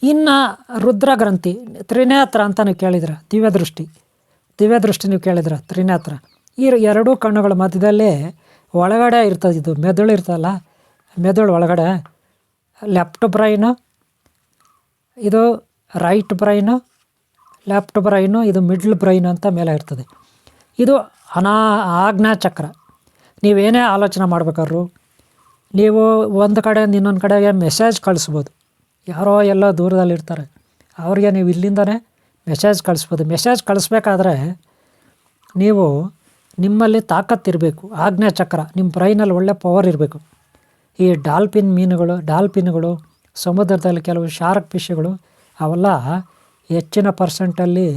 ಇನ್ನು ರುದ್ರ ಗ್ರಂಥಿ, ತ್ರಿನೇತ್ರ ಅಂತ ನೀವು ಕೇಳಿದ್ರೆ, ದಿವ್ಯದೃಷ್ಟಿ ನೀವು ಕೇಳಿದ್ರೆ, ತ್ರಿನೇತ್ರ. ಈ ಎರಡೂ ಕಣ್ಣುಗಳ ಮಧ್ಯದಲ್ಲಿ ಒಳಗಡೆ ಇರ್ತದೆ, ಇದು ಮೆದುಳು ಇರ್ತದಲ್ಲ, ಮೆದುಳು ಒಳಗಡೆ ಲೆಫ್ಟ್ ಬ್ರೈನು, ಇದು ರೈಟ್ ಬ್ರೈನು, ಲೆಫ್ಟ್ ಬ್ರೈನು, ಇದು ಮಿಡ್ಲ್ ಬ್ರೈನ್ ಅಂತ ಮೇಲೆ ಇರ್ತದೆ. ಇದು ಆಜ್ಞಾ ಚಕ್ರ. ನೀವೇನೇ ಆಲೋಚನೆ ಮಾಡ್ಬೇಕಾದ್ರು ನೀವು ಒಂದು ಕಡೆಯಿಂದ ಇನ್ನೊಂದು ಕಡೆಗೆ ಮೆಸೇಜ್ ಕಳಿಸ್ಬೋದು. ಯಾರೋ ಎಲ್ಲ ದೂರದಲ್ಲಿರ್ತಾರೆ, ಅವ್ರಿಗೆ ನೀವು ಇಲ್ಲಿಂದನೇ ಮೆಸೇಜ್ ಕಳಿಸ್ಬೋದು. ಮೆಸೇಜ್ ಕಳಿಸ್ಬೇಕಾದ್ರೆ ನೀವು ನಿಮ್ಮಲ್ಲಿ ತಾಕತ್ತಿರಬೇಕು. ಆಜ್ಞಾ ಚಕ್ರ, ನಿಮ್ಮ ಬ್ರೈನಲ್ಲಿ ಒಳ್ಳೆ ಪವರ್ ಇರಬೇಕು. ಈ ಡಾಲ್ಫಿನ್ಗಳು, ಸಮುದ್ರದಲ್ಲಿ ಕೆಲವು ಶಾರ್ಕ್ ಫಿಶ್ಗಳು, ಅವೆಲ್ಲ ಹೆಚ್ಚಿನ ಪರ್ಸೆಂಟಲ್ಲಿ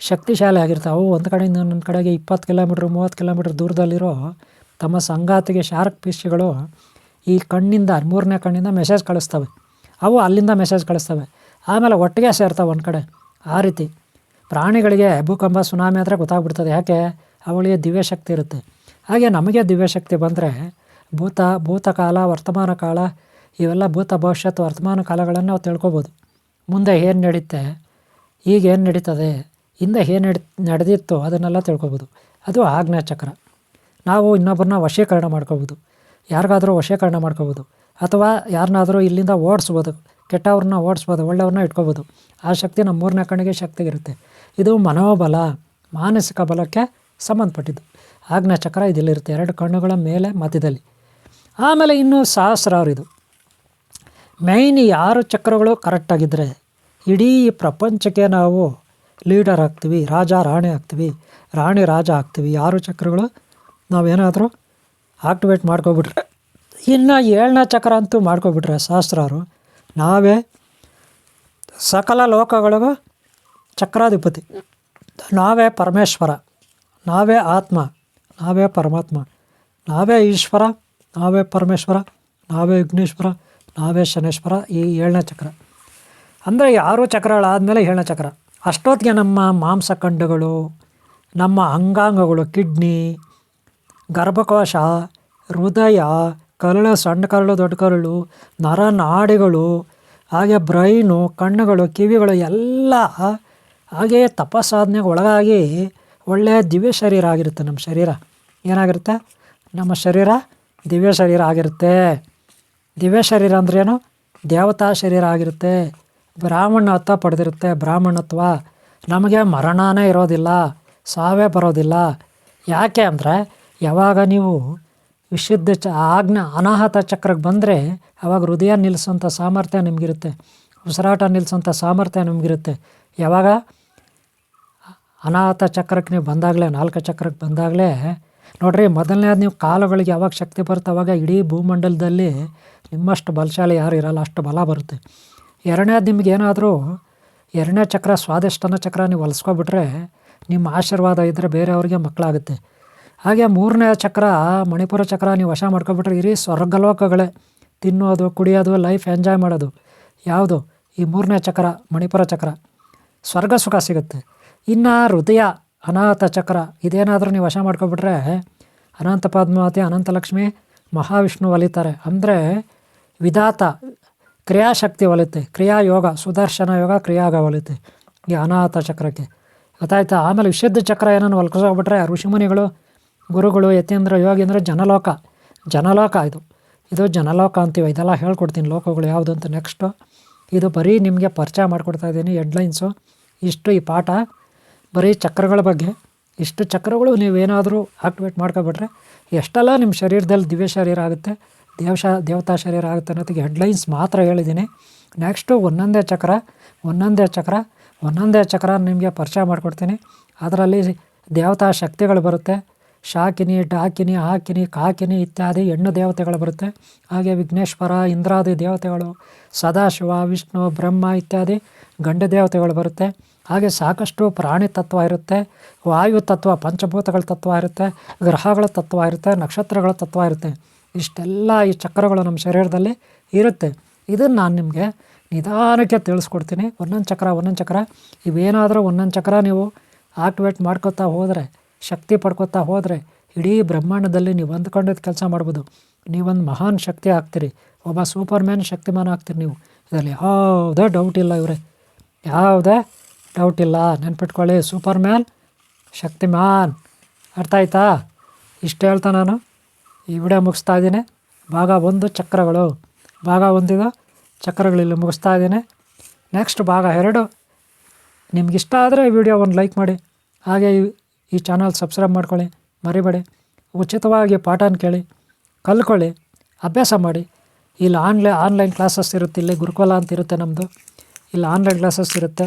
ಶಕ್ತಿಶಾಲಿ ಆಗಿರ್ತವೆ. ಅವು ಒಂದು ಕಡೆಯಿಂದ ಇನ್ನೊಂದು ಕಡೆಗೆ 20 ಕಿಲೋಮೀಟ್ರ್ 30 ಕಿಲೋಮೀಟ್ರ್ ದೂರದಲ್ಲಿರೋ ತಮ್ಮ ಸಂಗಾತಿಗೆ ಶಾರ್ಕ್ ಫಿಶ್ಗಳು ಈ ಕಣ್ಣಿಂದ, ಮೂರನೇ ಕಣ್ಣಿಂದ ಮೆಸೇಜ್ ಕಳಿಸ್ತವೆ. ಅವು ಅಲ್ಲಿಂದ ಮೆಸೇಜ್ ಕಳಿಸ್ತವೆ, ಆಮೇಲೆ ಒಟ್ಟಿಗೆ ಸೇರ್ತವೆ ಒಂದು ಕಡೆ. ಆ ರೀತಿ ಪ್ರಾಣಿಗಳಿಗೆ ಭೂಕಂಪ, ಸುನಾಮಿ ಆದರೆ ಗೊತ್ತಾಗ್ಬಿಡ್ತದೆ. ಯಾಕೆ? ಅವಳಿಗೆ ದಿವ್ಯಶಕ್ತಿ ಇರುತ್ತೆ. ಹಾಗೆ ನಮಗೆ ದಿವ್ಯಶಕ್ತಿ ಬಂದರೆ ಭೂತಕಾಲ, ವರ್ತಮಾನ ಕಾಲ, ಇವೆಲ್ಲ ಭೂತ ಭವಿಷ್ಯತ್ ವರ್ತಮಾನ ಕಾಲಗಳನ್ನು ನಾವು ತಿಳ್ಕೊಬೋದು. ಮುಂದೆ ಏನು ನಡೀತೆ, ಈಗ ಏನು ನಡೀತದೆ, ಹಿಂದೆ ಏನು ನಡೆದಿತ್ತು ಅದನ್ನೆಲ್ಲ ತಿಳ್ಕೊಬೋದು. ಅದು ಆಜ್ಞಾ ಚಕ್ರ. ನಾವು ಇನ್ನೊಬ್ಬರನ್ನ ವಶೀಕರಣ ಮಾಡ್ಕೋಬೋದು, ಯಾರಿಗಾದರೂ ವಶೀಕರಣ ಮಾಡ್ಕೋಬೋದು, ಅಥವಾ ಯಾರನ್ನಾದರೂ ಇಲ್ಲಿಂದ ಓಡಿಸ್ಬೋದು, ಕೆಟ್ಟವ್ರನ್ನ ಓಡಿಸ್ಬೋದು, ಒಳ್ಳೆಯವ್ರನ್ನ ಇಟ್ಕೋಬೋದು. ಆ ಶಕ್ತಿ ನಮ್ಮ 3ನೇ ಕಣ್ಣಿಗೆ ಶಕ್ತಿಗಿರುತ್ತೆ. ಇದು ಮನೋಬಲ, ಮಾನಸಿಕ ಬಲಕ್ಕೆ ಸಂಬಂಧಪಟ್ಟಿದ್ದು. ಆಜ್ಞಾ ಚಕ್ರ ಇದಿಲ್ಲಿರುತ್ತೆ 2 ಕಣ್ಣುಗಳ ಮೇಲೆ ಮಧ್ಯದಲ್ಲಿ. ಆಮೇಲೆ ಇನ್ನೂ ಸಹಸ್ರಾರು. ಇದು ಮೈನ್ 6 ಚಕ್ರಗಳು ಕರೆಕ್ಟಾಗಿದ್ದರೆ ಇಡೀ ಪ್ರಪಂಚಕ್ಕೆ ನಾವು ಲೀಡರ್ ಆಗ್ತೀವಿ, ರಾಜ ರಾಣಿ ಆಗ್ತೀವಿ, ರಾಣಿ ರಾಜ ಆಗ್ತೀವಿ. 6 ಚಕ್ರಗಳು ನಾವೇನಾದರೂ ಆಕ್ಟಿವೇಟ್ ಮಾಡ್ಕೊಬಿಟ್ರೆ, ಇನ್ನು 7ನೇ ಚಕ್ರ ಅಂತೂ ಮಾಡ್ಕೊಬಿಟ್ರೆ ಸಹಸ್ರಾರು, ನಾವೇ ಸಕಲ ಲೋಕಗಳಿಗೂ ಚಕ್ರಾಧಿಪತಿ, ನಾವೇ ಪರಮೇಶ್ವರ, ನಾವೇ ಆತ್ಮ, ನಾವೇ ಪರಮಾತ್ಮ, ನಾವೇ ಈಶ್ವರ, ನಾವೇ ಪರಮೇಶ್ವರ, ನಾವೇ ವಿಘ್ನೇಶ್ವರ, ನಾವೇ ಶನೇಶ್ವರ. ಈ 7ನೇ ಚಕ್ರ ಅಂದರೆ 6 ಚಕ್ರಗಳಾದಮೇಲೆ 7ನೇ ಚಕ್ರ. ಅಷ್ಟೊತ್ತಿಗೆ ನಮ್ಮ ಮಾಂಸಖಂಡಗಳು, ನಮ್ಮ ಅಂಗಾಂಗಗಳು, ಕಿಡ್ನಿ, ಗರ್ಭಕೋಶ, ಹೃದಯ, ಕರಳು, ಸಣ್ಣ ಕರಳು, ದೊಡ್ಡ ಕರಳು, ನರನಾಡಿಗಳು, ಹಾಗೆ ಬ್ರೈನು, ಕಣ್ಣುಗಳು, ಕಿವಿಗಳು ಎಲ್ಲ ಹಾಗೆಯೇ ತಪಸ್ಸಾಧನೆಗೆ ಒಳಗಾಗಿ ಒಳ್ಳೆಯ ದಿವ್ಯ ಶರೀರ ಆಗಿರುತ್ತೆ. ನಮ್ಮ ಶರೀರ ಏನಾಗಿರುತ್ತೆ? ನಮ್ಮ ಶರೀರ ದಿವ್ಯ ಶರೀರ ಆಗಿರುತ್ತೆ. ದಿವ್ಯ ಶರೀರ ಅಂದ್ರೇನು? ದೇವತಾ ಶರೀರ ಆಗಿರುತ್ತೆ. ಬ್ರಾಹ್ಮಣತ್ವ ಪಡೆದಿರುತ್ತೆ. ಬ್ರಾಹ್ಮಣತ್ವ. ನಮಗೆ ಮರಣನೇ ಇರೋದಿಲ್ಲ, ಸಾವೇ ಬರೋದಿಲ್ಲ. ಯಾಕೆ ಅಂದರೆ ಯಾವಾಗ ನೀವು ವಿಶುದ್ಧ ಅನಾಹತ ಚಕ್ರಕ್ಕೆ ಬಂದರೆ ಆವಾಗ ಹೃದಯ ನಿಲ್ಲಿಸೋಂಥ ಸಾಮರ್ಥ್ಯ ನಿಮಗಿರುತ್ತೆ, ಉಸಿರಾಟ ನಿಲ್ಲಿಸೋಂಥ ಸಾಮರ್ಥ್ಯ ನಿಮಗಿರುತ್ತೆ. ಯಾವಾಗ ಅನಾಹತ ಚಕ್ರಕ್ಕೆ ನೀವು ಬಂದಾಗಲೇ, 4 ಚಕ್ರಕ್ಕೆ ಬಂದಾಗಲೇ ನೋಡಿರಿ, ಮೊದಲನೇದು ನೀವು ಕಾಲುಗಳಿಗೆ ಯಾವಾಗ ಶಕ್ತಿ ಬರುತ್ತೆ ಆವಾಗ ಇಡೀ ಭೂಮಂಡಲದಲ್ಲಿ ನಿಮ್ಮಷ್ಟು ಬಲಶಾಲಿ ಯಾರು ಇರೋಲ್ಲ, ಅಷ್ಟು ಬಲ ಬರುತ್ತೆ. 2ನೇದು ನಿಮಗೇನಾದರೂ 2ನೇ ಚಕ್ರ ಸ್ವಾದಿಷ್ಟನ ಚಕ್ರ ನೀವು ಹೊಲಿಸ್ಕೊಬಿಟ್ರೆ ನಿಮ್ಮ ಆಶೀರ್ವಾದ ಇದ್ದರೆ ಬೇರೆಯವ್ರಿಗೆ ಮಕ್ಕಳಾಗುತ್ತೆ. ಹಾಗೆ 3ನೇ ಚಕ್ರ ಮಣಿಪುರ ಚಕ್ರ ನೀವು ವಶ ಮಾಡ್ಕೊಬಿಟ್ರೆ ಇಡೀ ಸ್ವರ್ಗಲೋಕಗಳೇ, ತಿನ್ನೋದು, ಕುಡಿಯೋದು, ಲೈಫ್ ಎಂಜಾಯ್ ಮಾಡೋದು. ಯಾವುದು? ಈ 3ನೇ ಚಕ್ರ ಮಣಿಪುರ ಚಕ್ರ. ಸ್ವರ್ಗ ಸುಖ ಸಿಗುತ್ತೆ. ಇನ್ನು ಹೃದಯ ಅನಾಹತ ಚಕ್ರ ಇದೇನಾದರೂ ನೀವು ವಶ ಮಾಡ್ಕೊಬಿಟ್ರೆ ಅನಂತ ಪದ್ಮಾವತಿ, ಅನಂತಲಕ್ಷ್ಮಿ, ಮಹಾವಿಷ್ಣು ಒಲಿತಾರೆ. ಅಂದರೆ ವಿಧಾತ ಕ್ರಿಯಾಶಕ್ತಿ ಒಲಿತೆ, ಕ್ರಿಯಾಯೋಗ, ಸುದರ್ಶನ ಯೋಗ, ಕ್ರಿಯಾಗ ಒಲಿತೆ ಈ ಅನಾಹತ ಚಕ್ರಕ್ಕೆ. ಗೊತ್ತಾಯ್ತಾ? ಆಮೇಲೆ ವಿಶುದ್ಧ ಚಕ್ರ ಏನನ್ನು ಹೊಲ್ಕೋಗ್ಬಿಟ್ರೆ ಋಷಿಮುನಿಗಳು, ಗುರುಗಳು, ಯತೀಂದ್ರ, ಯೋಗೀಂದ್ರ, ಜನಲೋಕ. ಜನಲೋಕ ಇದು ಜನಲೋಕ ಅಂತೀವಿ. ಇದೆಲ್ಲ ಹೇಳ್ಕೊಡ್ತೀನಿ ಲೋಕಗಳು ಯಾವುದು ಅಂತ ನೆಕ್ಸ್ಟು. ಇದು ಬರೀ ನಿಮಗೆ ಪರಿಚಯ ಮಾಡಿಕೊಡ್ತಾ ಇದ್ದೀನಿ, ಹೆಡ್ಲೈನ್ಸು ಇಷ್ಟು. ಈ ಪಾಠ ಬರೀ ಚಕ್ರಗಳ ಬಗ್ಗೆ. ಇಷ್ಟು ಚಕ್ರಗಳು ನೀವೇನಾದರೂ ಆಕ್ಟಿವೇಟ್ ಮಾಡ್ಕೊಬಿಟ್ರೆ ಎಷ್ಟೆಲ್ಲ ನಿಮ್ಮ ಶರೀರದಲ್ಲಿ ದಿವ್ಯ ಶರೀರ ಆಗುತ್ತೆ, ದೇವತಾ ಶರೀರ ಆಗುತ್ತೆ ಅನ್ನೋದಕ್ಕೆ ಹೆಡ್ಲೈನ್ಸ್ ಮಾತ್ರ ಹೇಳಿದ್ದೀನಿ. ನೆಕ್ಸ್ಟು ಒಂದೊಂದೇ ಚಕ್ರ ನಿಮಗೆ ಪರಿಚಯ ಮಾಡಿಕೊಡ್ತೀನಿ. ಅದರಲ್ಲಿ ದೇವತಾ ಶಕ್ತಿಗಳು ಬರುತ್ತೆ. ಶಾಕಿನಿ, ಡಾಕಿನಿ, ಹಾಕಿನಿ, ಕಾಕಿನಿ ಇತ್ಯಾದಿ ಹೆಣ್ಣು ದೇವತೆಗಳು ಬರುತ್ತೆ. ಹಾಗೆ ವಿಘ್ನೇಶ್ವರ, ಇಂದ್ರಾದಿ ದೇವತೆಗಳು, ಸದಾಶಿವ, ವಿಷ್ಣು, ಬ್ರಹ್ಮ ಇತ್ಯಾದಿ ಗಂಡು ದೇವತೆಗಳು ಬರುತ್ತೆ. ಹಾಗೆ ಸಾಕಷ್ಟು ಪ್ರಾಣಿ ತತ್ವ ಇರುತ್ತೆ, ವಾಯು ತತ್ವ, ಪಂಚಭೂತಗಳ ತತ್ವ ಇರುತ್ತೆ, ಗ್ರಹಗಳ ತತ್ವ ಇರುತ್ತೆ, ನಕ್ಷತ್ರಗಳ ತತ್ವ ಇರುತ್ತೆ. ಇಷ್ಟೆಲ್ಲ ಈ ಚಕ್ರಗಳು ನಮ್ಮ ಶರೀರದಲ್ಲಿ ಇರುತ್ತೆ. ಇದನ್ನು ನಾನು ನಿಮಗೆ ನಿಧಾನಕ್ಕೆ ತಿಳಿಸ್ಕೊಡ್ತೀನಿ. ಒಂದೊಂದು ಚಕ್ರ ಇವೇನಾದರೂ ಒಂದೊಂದು ಚಕ್ರ ನೀವು ಆಕ್ಟಿವೇಟ್ ಮಾಡ್ಕೋತಾ ಹೋದರೆ, ಶಕ್ತಿ ಪಡ್ಕೋತಾ ಹೋದರೆ ಇಡೀ ಬ್ರಹ್ಮಾಂಡದಲ್ಲಿ ನೀವು ಅಂದ್ಕೊಂಡಿದ್ದು ಕೆಲಸ ಮಾಡ್ಬೋದು. ನೀವೊಂದು ಮಹಾನ್ ಶಕ್ತಿ ಆಗ್ತೀರಿ, ಒಬ್ಬ ಸೂಪರ್ಮ್ಯಾನ್ ಶಕ್ತಿಮಾನ್ ಆಗ್ತೀರಿ ನೀವು. ಇದರಲ್ಲಿ ಯಾವುದೇ ಡೌಟ್ ಇಲ್ಲ ಇವರೇ, ಯಾವುದೇ ಡೌಟ್ ಇಲ್ಲ. ನೆನ್ಪಿಟ್ಕೊಳ್ಳಿ, ಸೂಪರ್ಮ್ಯಾನ್, ಶಕ್ತಿಮಾನ್. ಅರ್ಥ ಆಯ್ತಾ? ಇಷ್ಟು ಹೇಳ್ತಾ ನಾನು ಈ ವಿಡಿಯೋ ಮುಗಿಸ್ತಾ ಇದ್ದೀನಿ. ಭಾಗ 1 ಚಕ್ರಗಳು, ಭಾಗ 1 ಚಕ್ರಗಳಿಲ್ಲಿ ಮುಗಿಸ್ತಾ ಇದ್ದೀನಿ. ನೆಕ್ಸ್ಟ್ ಭಾಗ 2 ನಿಮಗಿಷ್ಟ ಆದರೆ ವಿಡಿಯೋ ಒಂದು ಲೈಕ್ ಮಾಡಿ, ಹಾಗೆ ಈ ಚಾನಲ್ ಸಬ್ಸ್ಕ್ರೈಬ್ ಮಾಡ್ಕೊಳ್ಳಿ, ಮರಿಬೇಡಿ. ಉಚಿತವಾಗಿ ಪಾಠನ ಕೇಳಿ, ಕಲ್ತ್ಕೊಳ್ಳಿ, ಅಭ್ಯಾಸ ಮಾಡಿ. ಇಲ್ಲಿ ಆನ್ಲೈನ್ ಕ್ಲಾಸಸ್ ಇರುತ್ತೆ. ಇಲ್ಲಿ ಗುರುಕುಲ ಅಂತ ಇರುತ್ತೆ ನಮ್ಮದು. ಇಲ್ಲಿ ಆನ್ಲೈನ್ ಕ್ಲಾಸಸ್ ಇರುತ್ತೆ.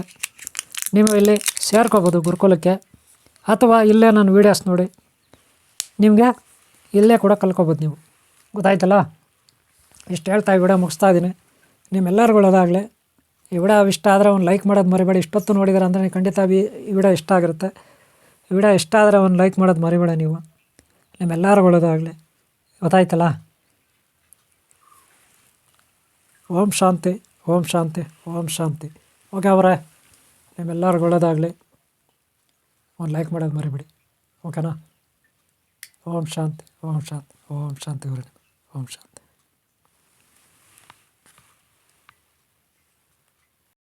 ನೀವು ಇಲ್ಲಿ ಸೇರ್ಕೋಬೋದು ಗುರುಕುಲಕ್ಕೆ, ಅಥವಾ ಇಲ್ಲೇ ನಾನು ವೀಡಿಯೋಸ್ ನೋಡಿ ನಿಮಗೆ ಇಲ್ಲೇ ಕೂಡ ಕಲ್ತ್ಕೋಬೋದು ನೀವು. ಗೊತ್ತಾಯ್ತಲ್ಲ? ಇಷ್ಟು ಹೇಳ್ತಾ ಈ ವಿಡಿಯೋ ಮುಗಿಸ್ತಾ ಇದ್ದೀನಿ. ನಿಮ್ಮೆಲ್ಲರಿಗೂ ಒಳ್ಳೆಯದಾಗಲಿ. ಈ ವಿಡಿಯೋ ಇಷ್ಟ ಆದರೆ ಒಂದು ಲೈಕ್ ಮಾಡೋದು ಮರಿಬೇಡಿ. ಇಷ್ಟೊತ್ತು ನೋಡಿದ್ರೆ ಅಂದರೆ ಖಂಡಿತ ಈ ವಿಡಿಯೋ ಇಷ್ಟ ಆಗಿರುತ್ತೆ. ಈ ವಿಡಿಯೋ ಇಷ್ಟ ಆದರೆ ಒಂದು ಲೈಕ್ ಮಾಡೋದು ಮರಿಬೇಡ ನೀವು. ನಿಮ್ಮೆಲ್ಲರಿಗೂ ಒಳ್ಳೆಯದಾಗಲಿ. ಗೊತ್ತಾಯ್ತಲ್ಲ? ಓಂ ಶಾಂತಿ, ಓಂ ಶಾಂತಿ, ಓಂ ಶಾಂತಿ. ಓಕೆ ಅವರೇ, ನಿಮ್ಮೆಲ್ಲರಿಗೂ ಒಳ್ಳೆಯದಾಗಲಿ. ಒಂದು ಲೈಕ್ ಮಾಡೋದು ಮರಿಬೇಡಿ. ಓಕೆನಾ? ಓಂ ಶಾಂತಿ, ಓಂ ಶಾಂತಿ, ಓಂ ಶಾಂತಿ ಅವರೇ, ಓಂ ಶಾಂತಿ.